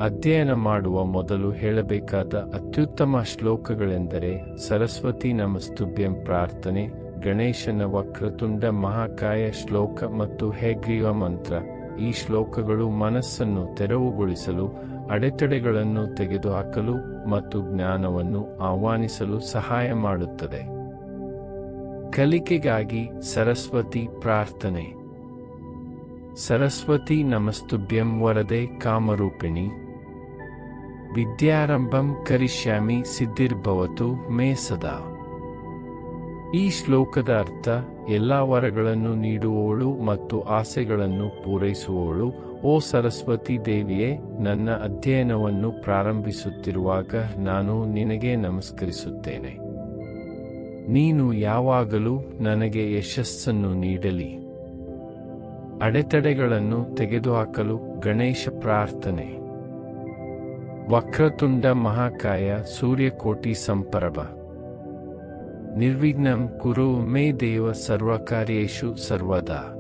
ಅಧ್ಯಯನ ಮಾಡುವ ಮೊದಲು ಹೇಳಬೇಕಾದ ಅತ್ಯುತ್ತಮ ಶ್ಲೋಕಗಳೆಂದರೆ ಸರಸ್ವತಿ ನಮಸ್ತುಭ್ಯಂ ಪ್ರಾರ್ಥನೆ, ಗಣೇಶನ ವಕ್ರತುಂಡ ಮಹಾಕಾಯ ಶ್ಲೋಕ ಮತ್ತು ಹಯಗ್ರೀವ ಮಂತ್ರ. ಈ ಶ್ಲೋಕಗಳು ಮನಸ್ಸನ್ನು ತೆರವುಗೊಳಿಸಲು, ಅಡೆತಡೆಗಳನ್ನು ತೆಗೆದುಹಾಕಲು ಮತ್ತು ಜ್ಞಾನವನ್ನು ಆಹ್ವಾನಿಸಲು ಸಹಾಯ ಮಾಡುತ್ತದೆ. ಕಲಿಕೆಗಾಗಿ ಸರಸ್ವತಿ ಪ್ರಾರ್ಥನೆ. ಸರಸ್ವತಿ ನಮಸ್ತುಭ್ಯಂ ವರದೆ ಕಾಮರೂಪಿಣಿ, ವಿದ್ಯಾರಂಭಂ ಕರಿಷ್ಯಾಮಿ ಸಿದ್ಧಿರ್ಭವತು ಮೇ ಸದಾ. ಈ ಶ್ಲೋಕದ ಅರ್ಥ, ಎಲ್ಲಾ ವರಗಳನ್ನು ನೀಡುವವಳು ಮತ್ತು ಆಸೆಗಳನ್ನು ಪೂರೈಸುವವಳು, ಓ ಸರಸ್ವತಿ ದೇವಿಯೇ, ನನ್ನ ಅಧ್ಯಯನವನ್ನು ಪ್ರಾರಂಭಿಸುತ್ತಿರುವಾಗ ನಾನು ನಿನಗೆ ನಮಸ್ಕರಿಸುತ್ತೇನೆ. ನೀನು ಯಾವಾಗಲೂ ನನಗೆ ಯಶಸ್ಸನ್ನು ನೀಡಲಿ. ಅಡೆತಡೆಗಳನ್ನು ತೆಗೆದುಹಾಕಲು ಗಣೇಶ ಪ್ರಾರ್ಥನೆ. ವಕ್ರತುಂಡ ಮಹಾಕಾಯ ಸೂರ್ಯಕೋಟಿ ಸಂಪ್ರಭ, ನಿರ್ವಿಘ್ನಂ ಕುರು ಮೇ ದೇವ ಸರ್ವಕಾರ್ಯೇಷು ಸರ್ವದಾ.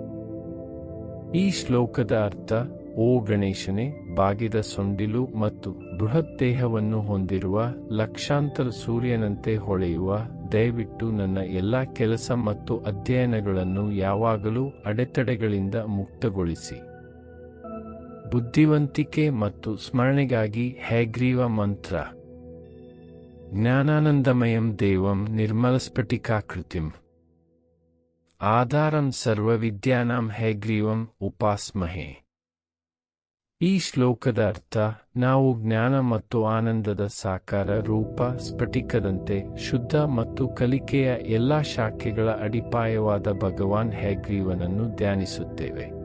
ಈ ಶ್ಲೋಕದ ಅರ್ಥ, ಓ ಗಣೇಶನೇ, ಬಾಗಿದ ಸೊಂಡಿಲು ಮತ್ತು ಬೃಹತ್ ದೇಹವನ್ನು ಹೊಂದಿರುವ, ಲಕ್ಷಾಂತರ ಸೂರ್ಯನಂತೆ ಹೊಳೆಯುವ, ದಯವಿಟ್ಟು ನನ್ನ ಎಲ್ಲ ಕೆಲಸ ಮತ್ತು ಅಧ್ಯಯನಗಳನ್ನು ಯಾವಾಗಲೂ ಅಡೆತಡೆಗಳಿಂದ ಮುಕ್ತಗೊಳಿಸಿ. ಬುದ್ಧಿವಂತಿಕೆ ಮತ್ತು ಸ್ಮರಣೆಗಾಗಿ ಹಯಗ್ರೀವ ಮಂತ್ರ. ಜ್ಞಾನಾನಂದಮಯಂ ದೇವಂ ನಿರ್ಮಲಸ್ಫಟಿಕಾಕೃತಿಂ ಆಧಾರಂ ಸರ್ವವಿದ್ಯಾನಾಂ ಹಯಗ್ರೀವಂ ಉಪಾಸ್ಮಹೇ. ಈ ಶ್ಲೋಕದ ಅರ್ಥ, ನಾವು ಜ್ಞಾನ ಮತ್ತು ಆನಂದದ ಸಾಕಾರ ರೂಪ ಸ್ಫಟಿಕದಂತೆ ಶುದ್ಧ ಮತ್ತು ಕಲಿಕೆಯ ಎಲ್ಲಾ ಶಾಖೆಗಳ ಅಡಿಪಾಯವಾದ ಭಗವಾನ್ ಹಯಗ್ರೀವನನ್ನು ಧ್ಯಾನಿಸುತ್ತೇವೆ.